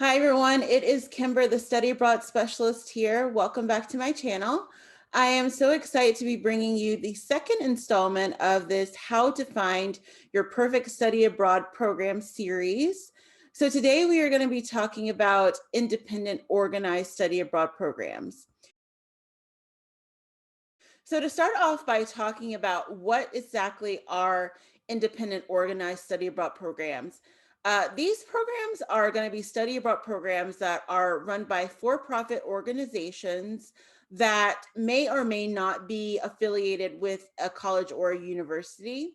Hi everyone, it is Kimber, the Study Abroad Specialist here. Welcome back to my channel. I am so excited to be bringing you the second installment of this How to Find Your Perfect Study Abroad Program series. So today we are going to be talking about independent organized study abroad programs. So to start off by talking about what exactly are independent organized study abroad programs. These programs are going to be study abroad programs that are run by for-profit organizations that may or may not be affiliated with a college or a university.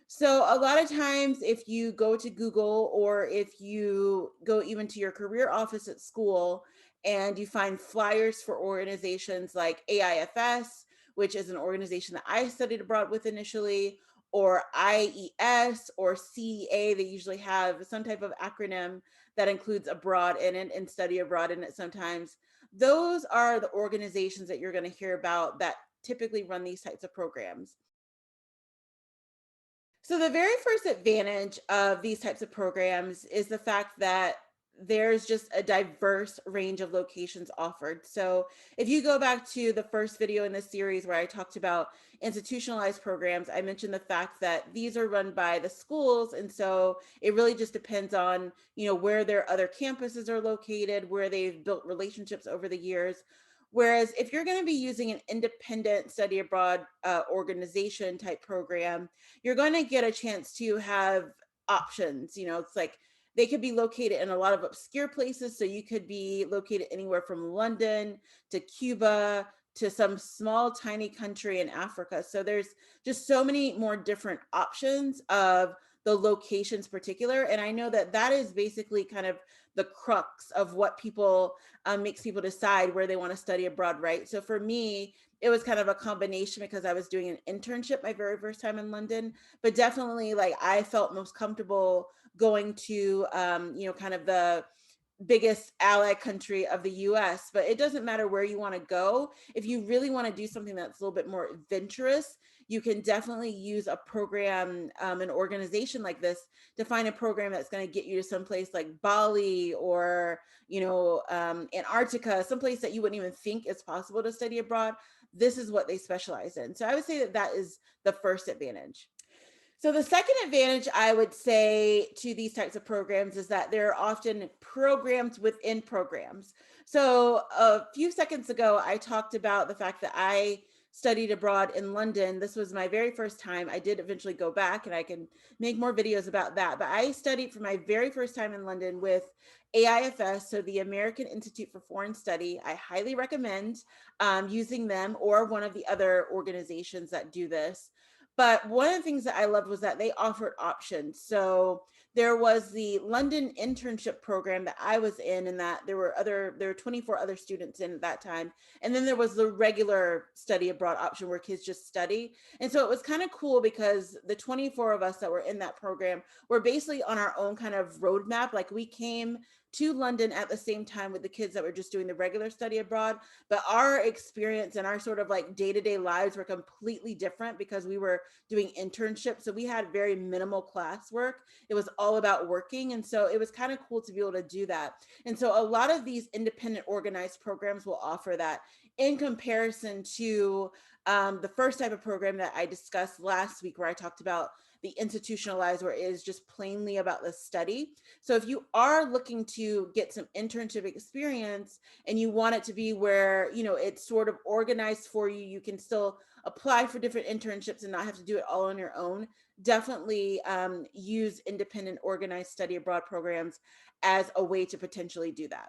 So a lot of times if you go to Google or if you go even to your career office at school and you find flyers for organizations like AIFS, which is an organization that I studied abroad with initially, or IES or CEA. They usually have some type of acronym that includes abroad in it and study abroad in it sometimes. Those are the organizations that you're going to hear about that typically run these types of programs. So the very first advantage of these types of programs is the fact that there's just a diverse range of locations offered. So if you go back to the first video in this series where I talked about institutionalized programs, I mentioned the fact that these are run by the schools. And so it really just depends on, where their other campuses are located, where they've built relationships over the years. Whereas if you're going to be using an independent study abroad organization type program, you're going to get a chance to have options. It's like they could be located in a lot of obscure places. So you could be located anywhere from London to Cuba to some small, tiny country in Africa. So there's just so many more different options of the locations particular. And I know that that is basically kind of the crux of what people makes people decide where they want to study abroad, right? So for me, it was kind of a combination because I was doing an internship my very first time in London, but definitely like I felt most comfortable going to, kind of the biggest ally country of the US, but it doesn't matter where you want to go. If you really want to do something that's a little bit more adventurous, you can definitely use a program, an organization like this to find a program that's going to get you to someplace like Bali or, Antarctica, someplace that you wouldn't even think is possible to study abroad. This is what they specialize in. So I would say that that is the first advantage. So the second advantage I would say to these types of programs is that there are often programs within programs. So a few seconds ago, I talked about the fact that I studied abroad in London. This was my very first time. I did eventually go back and I can make more videos about that. But I studied for my very first time in London with AIFS, so the American Institute for Foreign Study. I highly recommend using them or one of the other organizations that do this. But one of the things that I loved was that they offered options. So there was the London internship program that I was in, and that there were 24 other students in at that time. And then there was the regular study abroad option where kids just study. And so it was kind of cool because the 24 of us that were in that program were basically on our own kind of roadmap. Like we came to London at the same time with the kids that were just doing the regular study abroad, but our experience and our sort of like day-to-day lives were completely different because we were doing internships. So we had very minimal classwork. It was all about working. And so it was kind of cool to be able to do that. And so a lot of these independent organized programs will offer that in comparison to the first type of program that I discussed last week, where I talked about the institutionalized, where it is just plainly about the study. So if you are looking to get some internship experience and you want it to be where, it's sort of organized for you, you can still apply for different internships and not have to do it all on your own, definitely use independent organized study abroad programs as a way to potentially do that.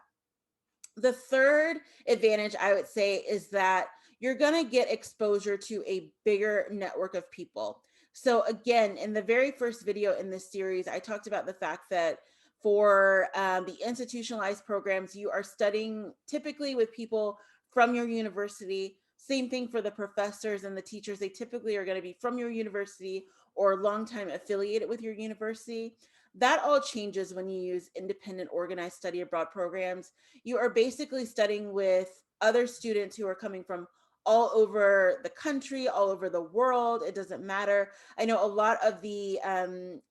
The third advantage I would say is that you're going to get exposure to a bigger network of people. So again, in the very first video in this series, I talked about the fact that for the institutionalized programs, you are studying typically with people from your university. Same thing for the professors and the teachers. They typically are going to be from your university or longtime affiliated with your university. That all changes when you use independent organized study abroad programs. You are basically studying with other students who are coming from all over the country, all over the world. It doesn't matter. I know a lot of the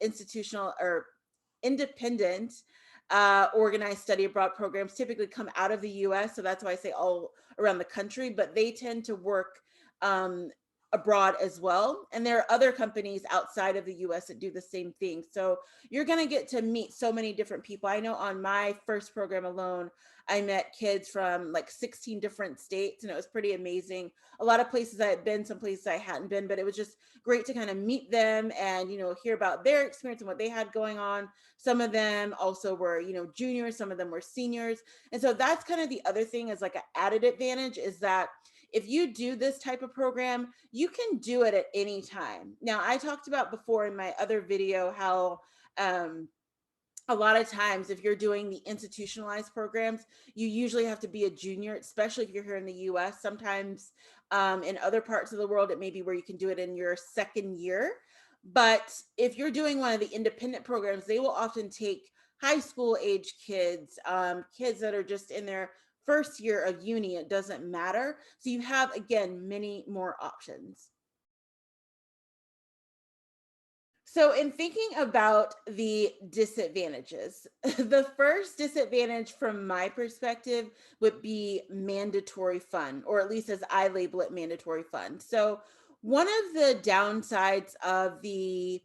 institutional or independent organized study abroad programs typically come out of the US. So that's why I say all around the country, but they tend to work um, abroad as well. And there are other companies outside of the US that do the same thing. So you're going to get to meet so many different people. I know on my first program alone, I met kids from like 16 different states, and it was pretty amazing. A lot of places I had been, some places I hadn't been, but it was just great to kind of meet them and, hear about their experience and what they had going on. Some of them also were, juniors, some of them were seniors. And so that's kind of the other thing, is like an added advantage, is that if you do this type of program, you can do it at any time. Now, I talked about before in my other video how a lot of times if you're doing the institutionalized programs, you usually have to be a junior, especially if you're here in the US. Sometimes in other parts of the world, it may be where you can do it in your second year. But if you're doing one of the independent programs, they will often take high school age kids, kids that are just in their first year of uni. It doesn't matter. So you have, again, many more options. So, in thinking about the disadvantages, the first disadvantage from my perspective would be mandatory fun, or at least as I label it, mandatory fun. So, one of the downsides of the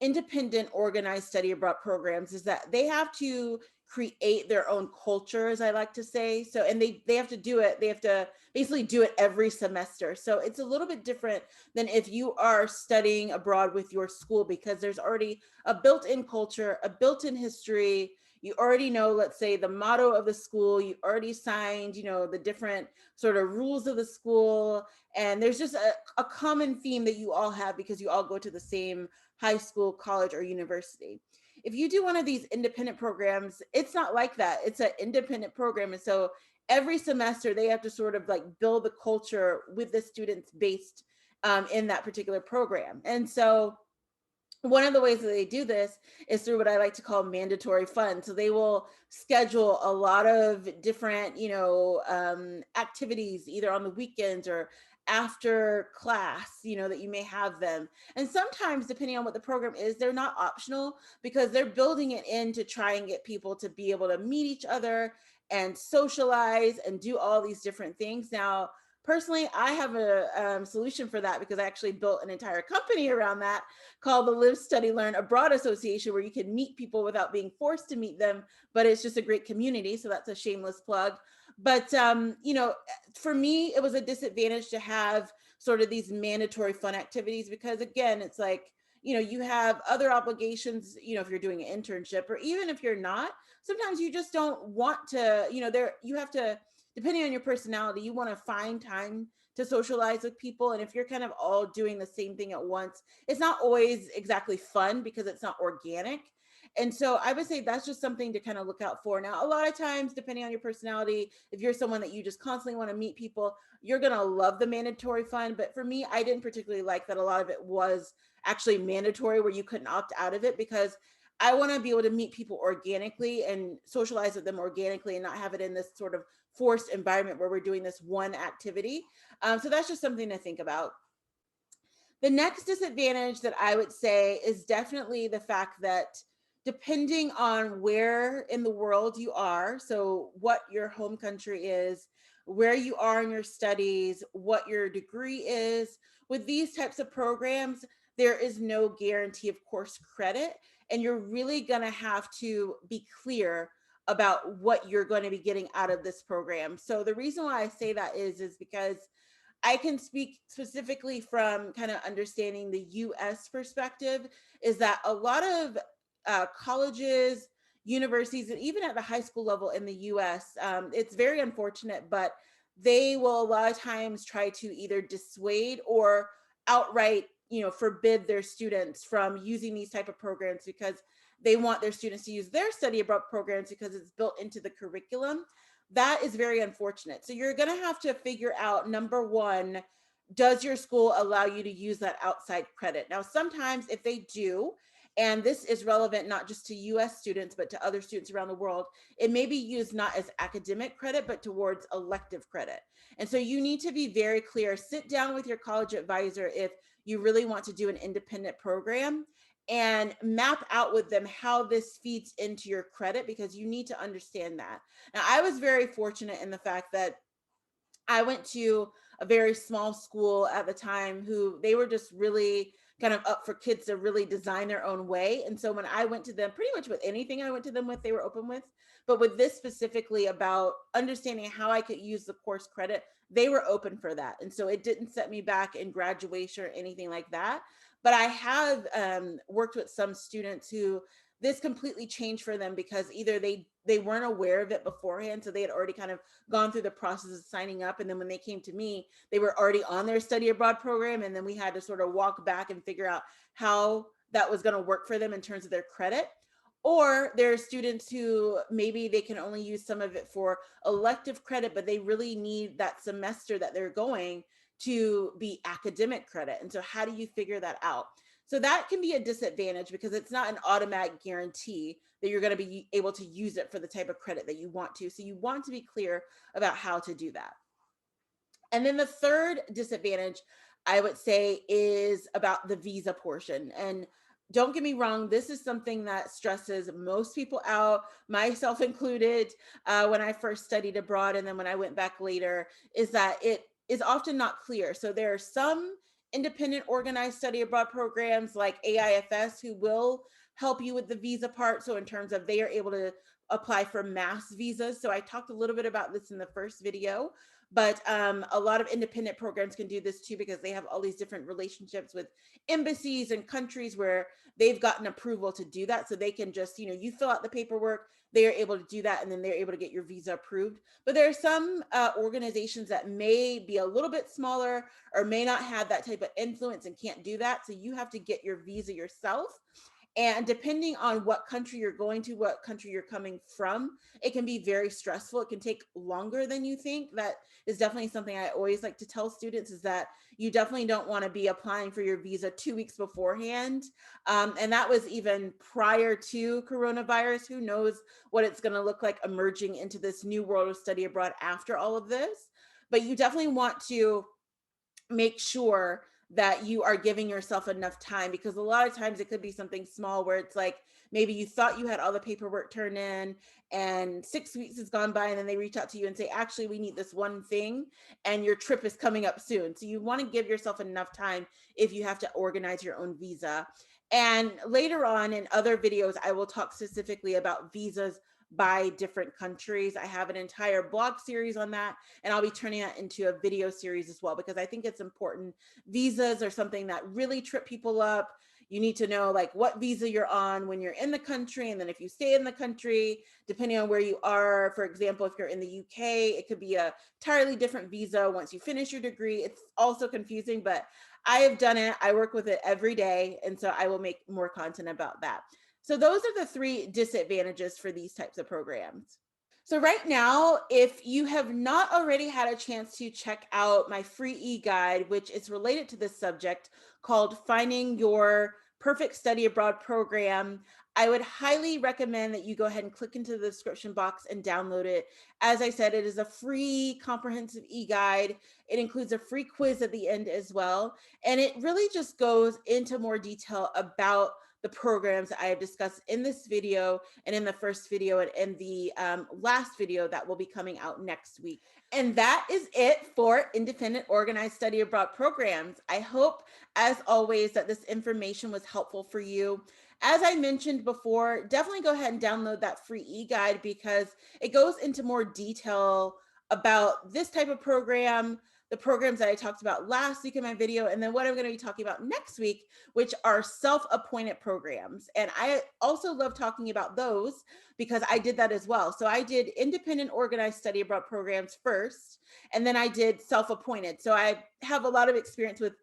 independent organized study abroad programs is that they have to create their own culture, as I like to say. So, and they have to do it, they have to basically do it every semester. So it's a little bit different than if you are studying abroad with your school, because there's already a built-in culture, a built-in history. You already know, let's say, the motto of the school. You already signed, the different sort of rules of the school. And there's just a common theme that you all have because you all go to the same high school, college, or university. If you do one of these independent programs, it's not like that. It's an independent program. And so every semester they have to sort of like build the culture with the students based in that particular program. And so one of the ways that they do this is through what I like to call mandatory fun. So they will schedule a lot of different, activities either on the weekends or after class, that you may have them. And sometimes, depending on what the program is, they're not optional because they're building it in to try and get people to be able to meet each other and socialize and do all these different things. Now, personally, I have a solution for that because I actually built an entire company around that called the Live, Study, Learn Abroad Association, where you can meet people without being forced to meet them, but it's just a great community. So that's a shameless plug. But, for me, it was a disadvantage to have sort of these mandatory fun activities because, again, it's like, you have other obligations, if you're doing an internship, or even if you're not, sometimes you just don't want to, you have to, depending on your personality, you want to find time to socialize with people. And if you're kind of all doing the same thing at once, it's not always exactly fun because it's not organic. And so I would say that's just something to kind of look out for. Now, a lot of times, depending on your personality, if you're someone that you just constantly want to meet people, you're going to love the mandatory fun. But for me, I didn't particularly like that a lot of it was actually mandatory where you couldn't opt out of it, because I want to be able to meet people organically and socialize with them organically and not have it in this sort of forced environment where we're doing this one activity. So that's just something to think about. The next disadvantage that I would say is definitely the fact that depending on where in the world you are, so what your home country is, where you are in your studies, what your degree is, with these types of programs, there is no guarantee of course credit. And you're really going to have to be clear about what you're going to be getting out of this program. So the reason why I say that is because I can speak specifically from kind of understanding the US perspective, is that a lot of colleges, universities, and even at the high school level in the US, it's very unfortunate, but they will a lot of times try to either dissuade or outright, forbid their students from using these type of programs because they want their students to use their study abroad programs because it's built into the curriculum. That is very unfortunate. So you're going to have to figure out, number one, does your school allow you to use that outside credit? Now, sometimes if they do, and this is relevant not just to US students, but to other students around the world, it may be used not as academic credit, but towards elective credit. And so you need to be very clear. Sit down with your college advisor if you really want to do an independent program and map out with them how this feeds into your credit, because you need to understand that. Now, I was very fortunate in the fact that I went to a very small school at the time who they were just really kind of up for kids to really design their own way. And so when I went to them, pretty much with anything I went to them with, they were open with. But with this specifically about understanding how I could use the course credit, they were open for that. And so it didn't set me back in graduation or anything like that. But I have worked with some students who this completely changed for them because either they weren't aware of it beforehand, so they had already kind of gone through the process of signing up, and then when they came to me, they were already on their study abroad program, and then we had to sort of walk back and figure out how that was going to work for them in terms of their credit. Or there are students who maybe they can only use some of it for elective credit, but they really need that semester that they're going to be academic credit. And so how do you figure that out? So that can be a disadvantage because it's not an automatic guarantee that you're going to be able to use it for the type of credit that you want to. So you want to be clear about how to do that. And then the third disadvantage I would say is about the visa portion. And don't get me wrong, this is something that stresses most people out, myself included, when I first studied abroad. And then when I went back later, is that it is often not clear. So there are some independent organized study abroad programs like AIFS who will help you with the visa part. So in terms of they are able to apply for mass visas. So I talked a little bit about this in the first video, but a lot of independent programs can do this too because they have all these different relationships with embassies and countries where they've gotten approval to do that. So they can just, you fill out the paperwork, they are able to do that, and then they're able to get your visa approved. But there are some organizations that may be a little bit smaller or may not have that type of influence and can't do that. So you have to get your visa yourself. And depending on what country you're going to, what country you're coming from, it can be very stressful. It can take longer than you think. That is definitely something I always like to tell students, is that you definitely don't want to be applying for your visa 2 weeks beforehand. And that was even prior to coronavirus. Who knows what it's going to look like emerging into this new world of study abroad after all of this. But you definitely want to make sure that you are giving yourself enough time, because a lot of times it could be something small where it's like maybe you thought you had all the paperwork turned in and 6 weeks has gone by, and then they reach out to you and say, actually, we need this one thing and your trip is coming up soon. So you want to give yourself enough time if you have to organize your own visa. And later on in other videos, I will talk specifically about visas by different countries. I have an entire blog series on that, and I'll be turning that into a video series as well, because I think it's important. Visas are something that really trip people up. You need to know like what visa you're on when you're in the country, and then if you stay in the country, depending on where you are. For example, if you're in the UK, it could be a entirely different visa once you finish your degree. It's also confusing, but I have done it. I work with it every day, and so I will make more content about that. So those are the three disadvantages for these types of programs. So right now, if you have not already had a chance to check out my free e-guide, which is related to this subject, called Finding Your Perfect Study Abroad Program, I would highly recommend that you go ahead and click into the description box and download it. As I said, it is a free comprehensive e-guide. It includes a free quiz at the end as well. And it really just goes into more detail about the programs I have discussed in this video and in the first video and in the last video that will be coming out next week. And that is it for independent organized study abroad programs. I hope, as always, that this information was helpful for you. As I mentioned before, definitely go ahead and download that free e-guide because it goes into more detail about this type of program, the programs that I talked about last week in my video, and then what I'm going to be talking about next week, which are self-appointed programs. And I also love talking about those because I did that as well. So I did independent organized study abroad programs first, and then I did self-appointed. So I have a lot of experience with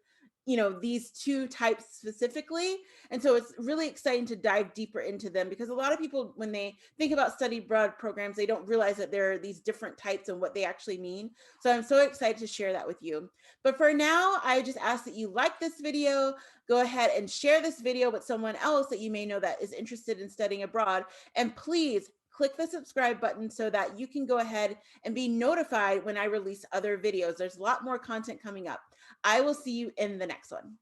these two types specifically. And so it's really exciting to dive deeper into them because a lot of people, when they think about study abroad programs, they don't realize that there are these different types and what they actually mean. So I'm so excited to share that with you. But for now, I just ask that you like this video, go ahead and share this video with someone else that you may know that is interested in studying abroad. And please click the subscribe button so that you can go ahead and be notified when I release other videos. There's a lot more content coming up. I will see you in the next one.